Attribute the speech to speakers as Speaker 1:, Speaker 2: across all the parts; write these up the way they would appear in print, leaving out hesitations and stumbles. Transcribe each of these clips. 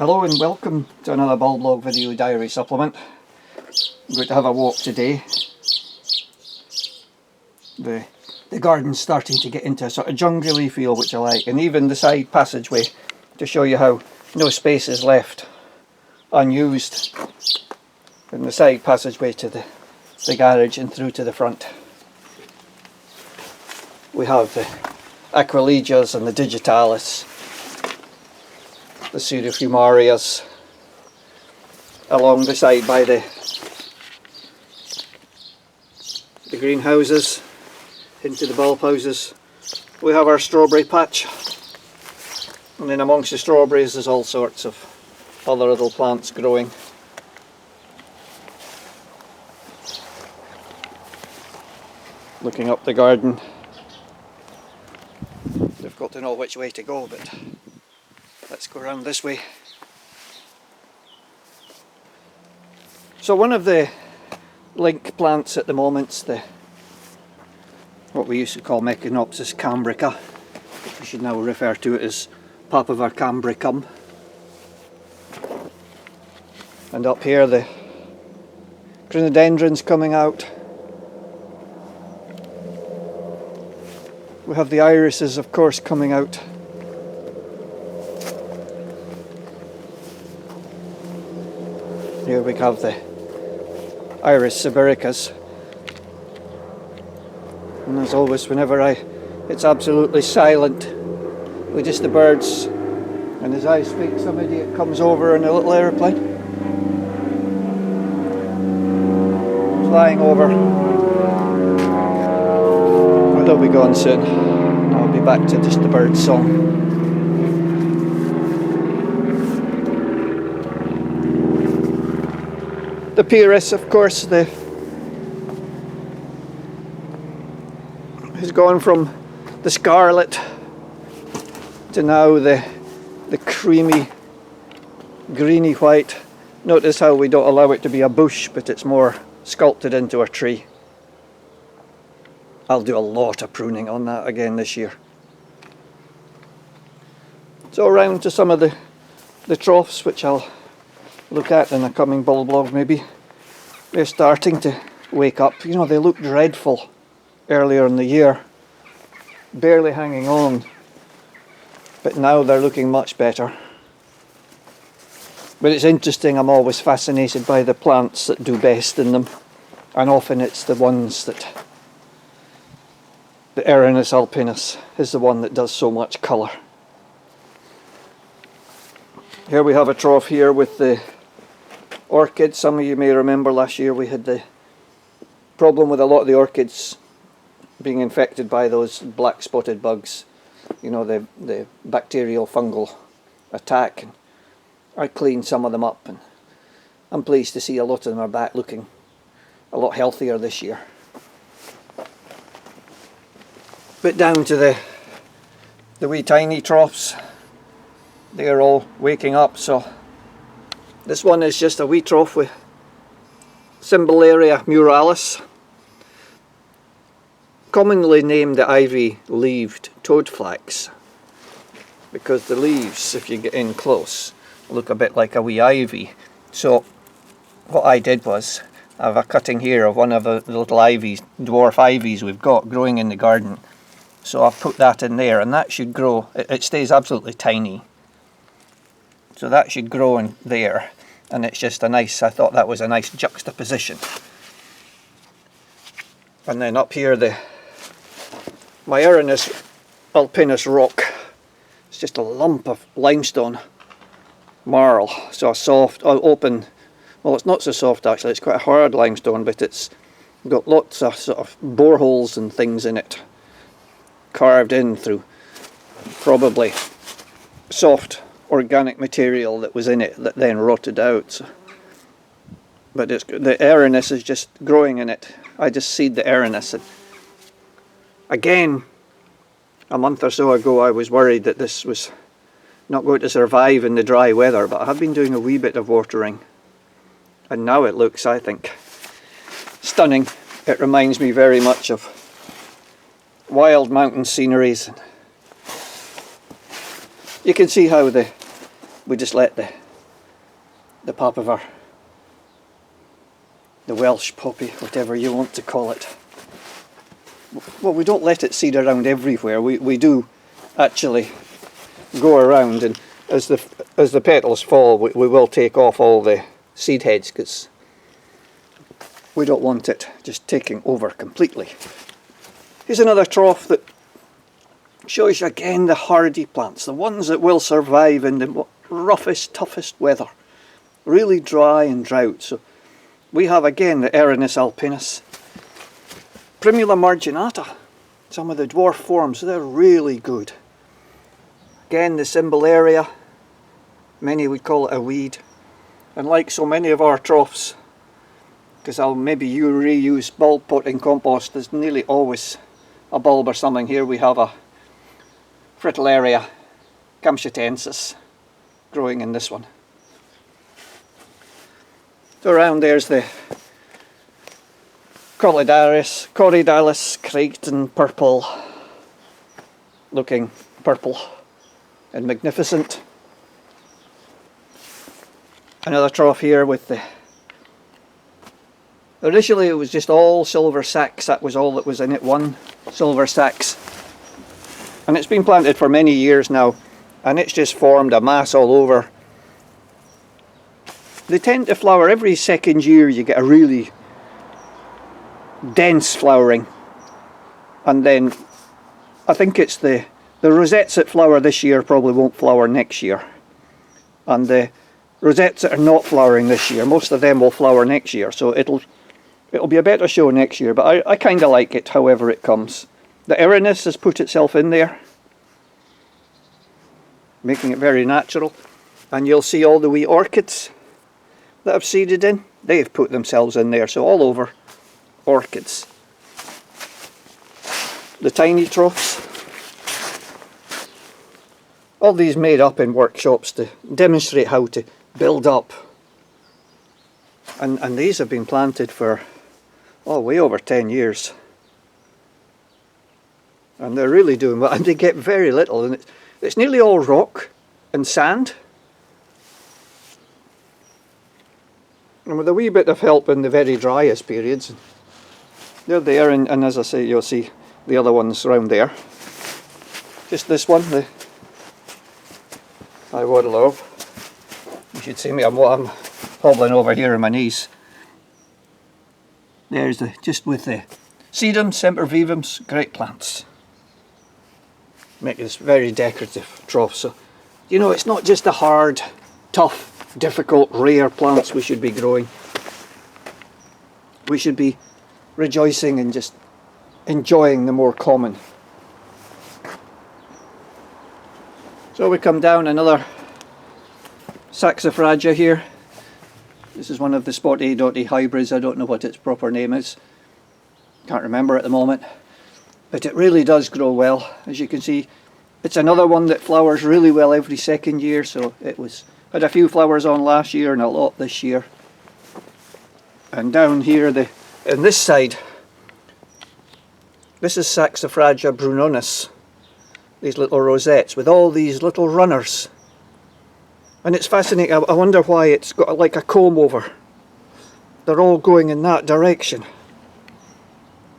Speaker 1: Hello and welcome to another Bulblog video diary supplement. I'm going to have a walk today. The garden's starting to get into a sort of jungly feel, which I like, and even the side passageway, to show you how no space is left unused in the side passageway to the garage and through to the front. We have the Aquiledias and the Digitalis, the Pseudofumarias along the side by the greenhouses into the bulb houses. We have our strawberry patch, and then amongst the strawberries there's all sorts of other little plants growing. Looking up the garden, difficult to know which way to go, but let's go around this way. So one of the link plants at the moment's what we used to call Mechanopsis cambrica. We should now refer to it as Papaver cambricum. And up here the crinodendrons coming out. We have the irises, of course, coming out. Here we have the Iris sibiricus. And as always, whenever it's absolutely silent with just the birds, and as I speak, some idiot comes over in a little aeroplane, flying over. Well, they'll be gone soon. I'll be back to just the bird song. The Pyrrhus, of course, has gone from the scarlet to now the creamy greeny white. Notice how we don't allow it to be a bush, but it's more sculpted into a tree. I'll do a lot of pruning on that again this year. So around to some of the troughs, which I'll look at in a coming Bulblog maybe. They're starting to wake up. You know, they looked dreadful earlier in the year, barely hanging on, but now they're looking much better. But it's interesting, I'm always fascinated by the plants that do best in them, and often it's the ones that the Erinus alpinus is the one that does so much colour. Here we have a trough here with the orchids. Some of you may remember last year we had the problem with a lot of the orchids being infected by those black spotted bugs, you know, the bacterial fungal attack. I cleaned some of them up, and I'm pleased to see a lot of them are back looking a lot healthier this year. But down to the wee tiny troughs, they're all waking up. So this one is just a wee trough with Cymbellaria muralis, commonly named the ivy-leaved toadflax, because the leaves, if you get in close, look a bit like a wee ivy. So what I did was, I have a cutting here of one of the little ivies, dwarf ivies we've got growing in the garden. So I've put that in there, and that should grow. It stays absolutely tiny. So that should grow in there, and it's just a nice, I thought that was a nice juxtaposition. And then up here my Erinus alpinus rock. It's just a lump of limestone marl, so a soft, open, well, it's not so soft actually, it's quite a hard limestone, but it's got lots of sort of boreholes and things in it, carved in through probably soft organic material that was in it that then rotted out. So, but the Erinus is just growing in it. I just seed the Erinus. And again, a month or so ago I was worried that this was not going to survive in the dry weather, but I have been doing a wee bit of watering, and now it looks, I think, stunning. It reminds me very much of wild mountain sceneries. You can see how we just let the papaver, the Welsh poppy, whatever you want to call it. Well, we don't let it seed around everywhere. We do actually go around, and as the petals fall, we will take off all the seed heads, because we don't want it just taking over completely. Here's another trough that shows you again the hardy plants, the ones that will survive in the roughest, toughest weather, really dry and drought. So we have again the Erinus alpinus, Primula marginata, some of the dwarf forms, they're really good. Again, the Cymbalarea, many would call it a weed, and like so many of our troughs, because I'll maybe reuse bulb potting compost, there's nearly always a bulb or something. Here we have a Fritillaria camschatensis growing in this one. So around there's the Corydalus Crichton purple, looking purple and magnificent. Another trough here with the, initially it was just all silver sacks, that was all that was in it, one silver sacks. And it's been planted for many years now, and it's just formed a mass all over. They tend to flower every second year. You get a really dense flowering, and then I think it's the rosettes that flower this year probably won't flower next year, and the rosettes that are not flowering this year, most of them will flower next year, so it'll be a better show next year. But I kind of like it however it comes. The Erinus has put itself in there, making it very natural, and you'll see all the wee orchids that I've seeded in, they've put themselves in there, so all over orchids. The tiny troughs, all these made up in workshops to demonstrate how to build up, and these have been planted for way over 10 years, and they're really doing well, and they get very little, and it's nearly all rock and sand. And with a wee bit of help in the very driest periods, they're there, and as I say, you'll see the other ones around there. Just this one, the I would love. You should see me, I'm hobbling over here on my knees. There's just with the sedums, sempervivums, great plants. Make this very decorative trough. So, you know, it's not just the hard, tough, difficult, rare plants we should be growing. We should be rejoicing and just enjoying the more common. So we come down another Saxifraga here. This is one of the Spot A.E hybrids. I don't know what its proper name is. Can't remember at the moment. But it really does grow well. As you can see, it's another one that flowers really well every second year. So it had a few flowers on last year and a lot this year. And down here, in this side, this is Saxifraga brunonis. These little rosettes with all these little runners. And it's fascinating. I wonder why it's got like a comb over. They're all going in that direction.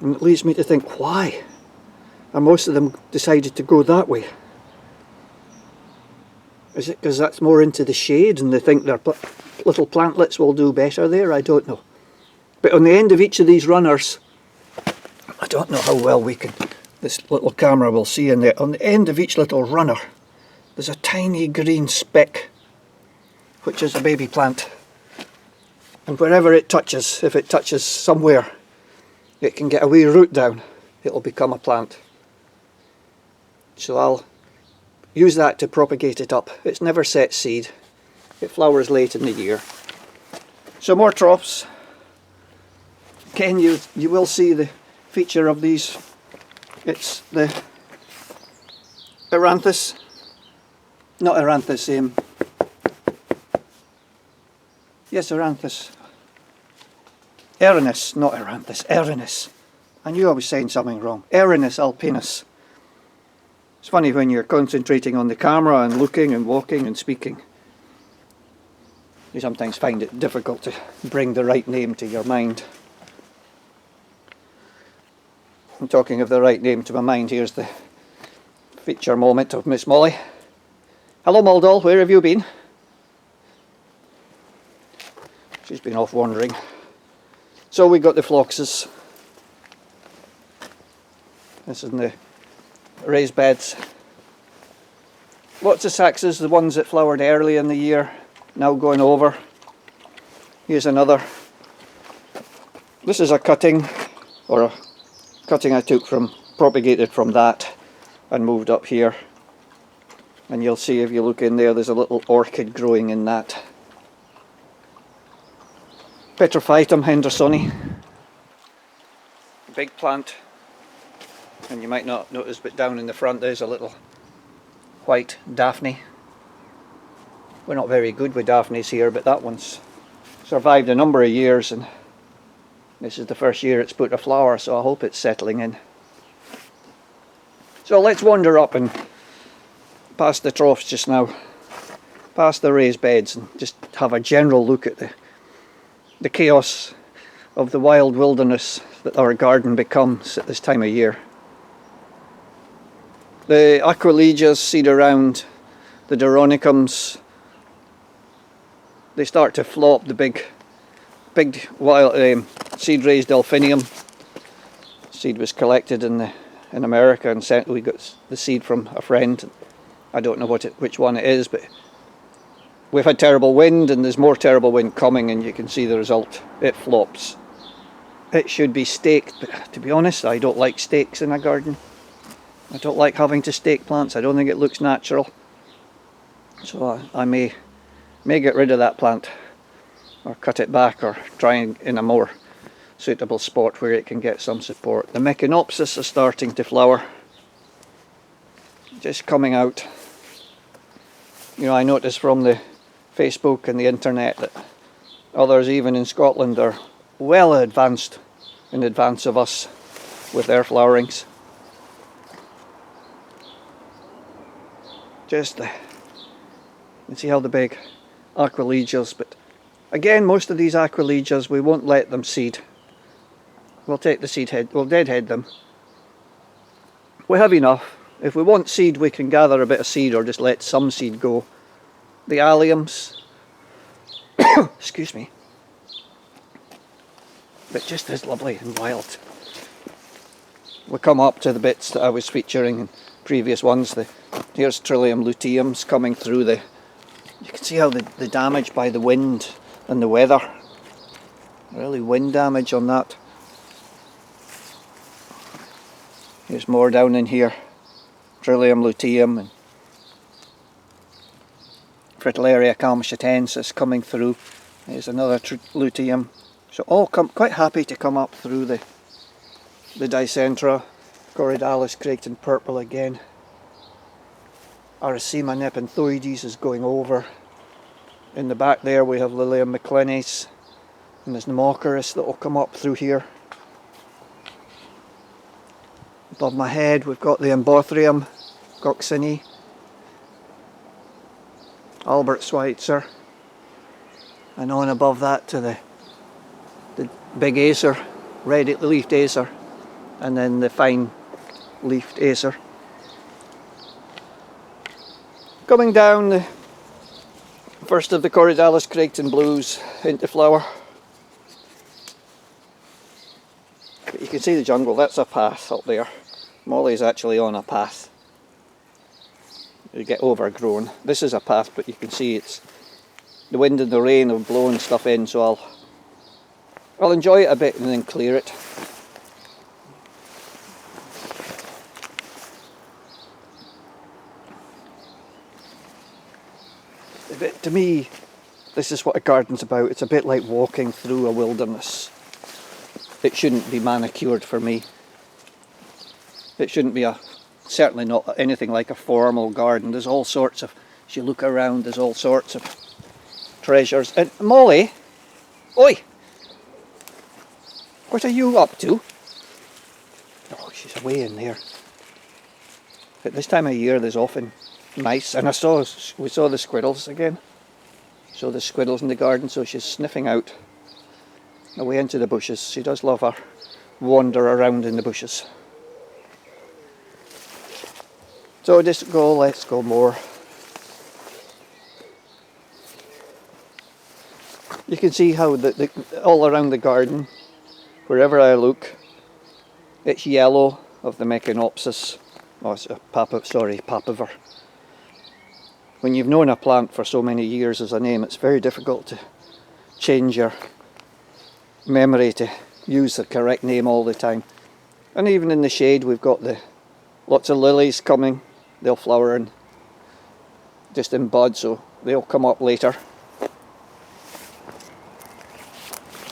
Speaker 1: And it leads me to think, why? And most of them decided to go that way. Is it because that's more into the shade and they think their little plantlets will do better there? I don't know. But on the end of each of these runners, I don't know how well this little camera will see in there. On the end of each little runner, there's a tiny green speck, which is a baby plant. And wherever it touches, if it touches somewhere, it can get a wee root down, it'll become a plant. So I'll use that to propagate it up. It's never set seed. It flowers late in the year. So more troughs. Again, you will see the feature of these. It's the Eranthus. Not Eranthus, yes, Eranthus. Erinus, not Eranthus, Erinus. I knew I was saying something wrong. Erinus alpinus. It's funny when you're concentrating on the camera and looking and walking and speaking. You sometimes find it difficult to bring the right name to your mind. And talking of the right name to my mind, here's the feature moment of Miss Molly. Hello Muldall, where have you been? She's been off wandering. So we got the phloxes. This is in the raised beds. Lots of saxes, the ones that flowered early in the year, now going over. Here's another. This is a cutting, or a cutting I took from, propagated from that and moved up here. And you'll see if you look in there, there's a little orchid growing in that. Petrophytum hendersoni. Big plant. And you might not notice, but down in the front there's a little white Daphne. We're not very good with Daphnes here, but that one's survived a number of years, and this is the first year it's put a flower, so I hope it's settling in. So let's wander up and past the troughs just now, past the raised beds, and just have a general look at the chaos of the wild wilderness that our garden becomes at this time of year. The aquiledias seed around, the doronicums, they start to flop. The big wild seed raised delphinium seed was collected in America and sent. We got the seed from a friend. I don't know which one it is, but we've had terrible wind, and there's more terrible wind coming, and you can see the result. It flops. It should be staked, but to be honest, I don't like stakes in a garden. I don't like having to stake plants. I don't think it looks natural. So I may get rid of that plant, or cut it back, or try in a more suitable spot where it can get some support. The Mechanopsis is starting to flower. Just coming out. You know, I noticed from the Facebook and the internet that others even in Scotland are well advanced in advance of us with their flowerings. Just you can see how the big aquiledias, but again, most of these aquiledias, we won't let them seed. We'll take the seed head, we'll deadhead them. We have enough. If we want seed, we can gather a bit of seed or just let some seed go. The alliums, excuse me, but just as lovely and wild. We come up to the bits that I was featuring in previous ones. Here's Trillium luteums coming through you can see how the damage by the wind and the weather. Really wind damage on that. Here's more down in here. Trillium luteum and Fritillaria calmachatensis coming through. There's another luteum. So all quite happy to come up through the Dicentra. Corydalis Creighton purple again. Aracema nepenthoides is going over. In the back there we have Lilium Maclenes, and there's Pneumocharis that will come up through here. Above my head we've got the Embothrium Coxinii, Albert Schweitzer, and on above that to the big Acer, red-leafed Acer, and then the fine-leafed Acer. Coming down, the first of the Corydalis Creighton blues into flower. But you can see the jungle, that's a path up there. Molly's actually on a path. You get overgrown. This is a path, but you can see it's the wind and the rain have blown stuff in, so I'll enjoy it a bit and then clear it. But to me, this is what a garden's about. It's a bit like walking through a wilderness. It shouldn't be manicured for me. It shouldn't be certainly not anything like a formal garden. There's all sorts of, as you look around, there's all sorts of treasures. And Molly, oi! What are you up to? Oh, she's away in there. At this time of year there's often mice, and we saw the squirrels again. So the squirrels in the garden, so she's sniffing out away into the bushes. She does love her wander around in the bushes. So let's go more. You can see how all around the garden, wherever I look, it's yellow of the Meconopsis. Oh, it's a papaver. When you've known a plant for so many years as a name, it's very difficult to change your memory to use the correct name all the time. And even in the shade, we've got lots of lilies coming. They'll flower in just in bud, so they'll come up later.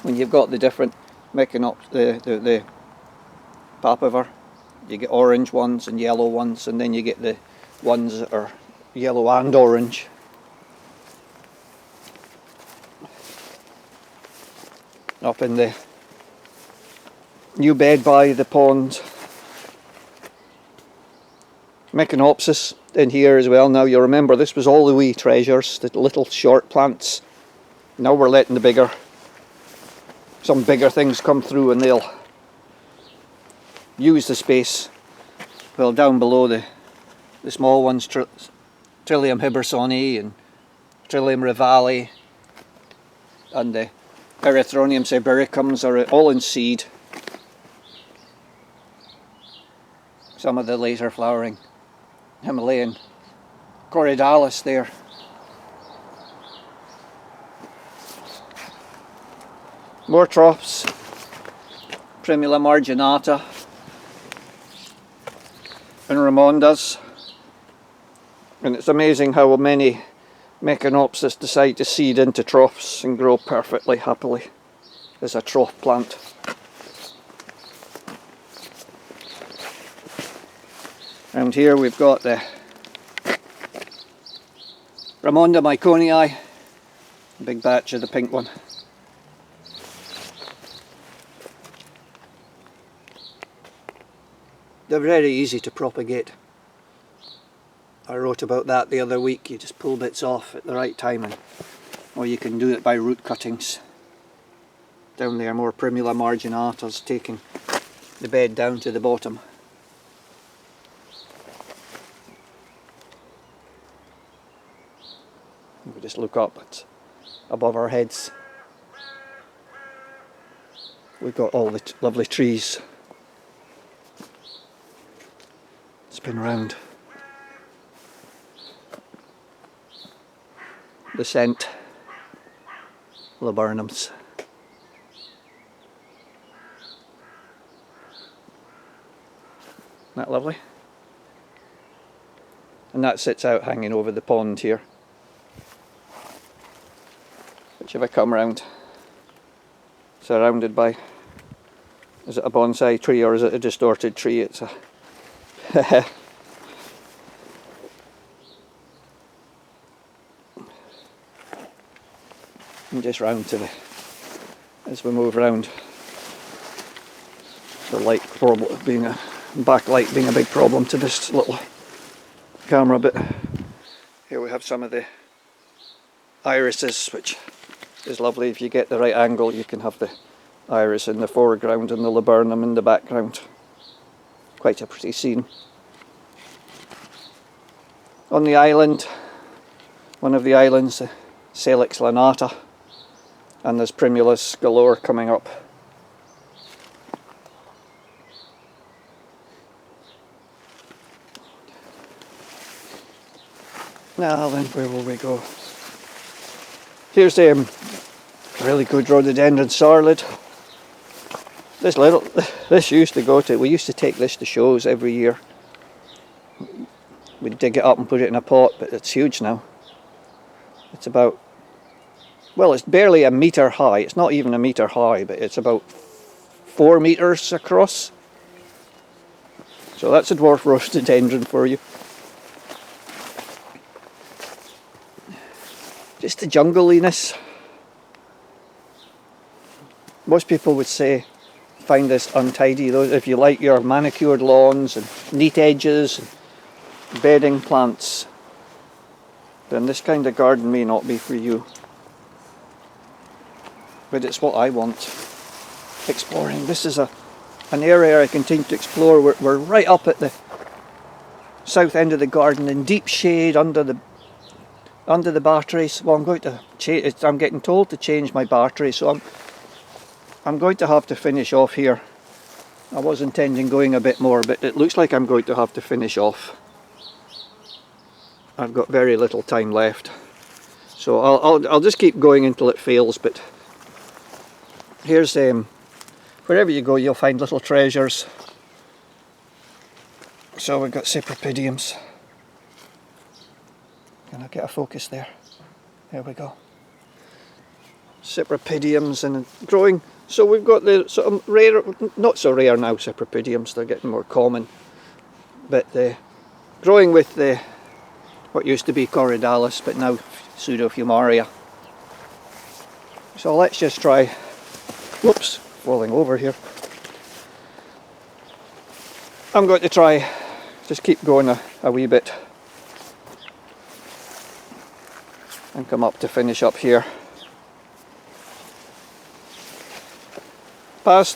Speaker 1: When you've got the different the papaver, you get orange ones and yellow ones, and then you get the ones that are yellow and orange. Up in the new bed by the pond, Meconopsis in here as well. Now you remember this was all the wee treasures, the little short plants. Now we're letting some bigger things come through, and they'll use the space. Well, down below the small ones, Trillium hibbersoni and Trillium rivale and the Erythronium sibiricums are all in seed. Some of the later flowering Himalayan Corydalis there. More troughs, Primula marginata and Ramondas. And it's amazing how many Meconopsis decide to seed into troughs and grow perfectly happily as a trough plant. And here we've got the Ramonda myconii, a big batch of the pink one. They're very easy to propagate. I wrote about that the other week. You just pull bits off at the right time, or you can do it by root cuttings. Down there, more Primula marginatas taking the bed down to the bottom. We just look up above our heads. We've got all the lovely trees. Spin round. The scent laburnums. Isn't that lovely? And that sits out hanging over the pond here. Which if I come round, surrounded by, is it a bonsai tree or is it a distorted tree? It's a and just round to as we move round, the light problem being backlight being a big problem to this little camera bit. Here we have some of the irises, which is lovely. If you get the right angle, you can have the iris in the foreground and the laburnum in the background. Quite a pretty scene. On the island, one of the islands, Salix lanata, and there's Primulus galore coming up. Now then, where will we go? Here's the really good rhododendron sarlid. This used to go to, we used to take this to shows every year. We'd dig it up and put it in a pot, but it's huge now. It's about, well, it's barely a metre high. It's not even a metre high, but it's about 4 metres across. So that's a dwarf rhododendron for you. Just the jungliness. Most people would say, find this untidy. If you like your manicured lawns and neat edges and bedding plants, then this kind of garden may not be for you. but it's what I want exploring. This is an area I continue to explore. We're right up at the south end of the garden in deep shade under the batteries. Well, I'm going to change. I'm getting told to change my battery, so I'm going to have to finish off here. I was intending going a bit more, but it looks like I'm going to have to finish off. I've got very little time left, so I'll just keep going until it fails. But here's wherever you go, you'll find little treasures. So we've got cypripediums. Can I get a focus there? There we go. Cypripediums and growing. So we've got the sort of rare, not so rare now, cypripediums. They're getting more common, but growing with the what used to be Corydalus, but now Pseudofumaria. So let's just try. Whoops, falling over here. I'm going to try just keep going a wee bit and come up to finish up here. Past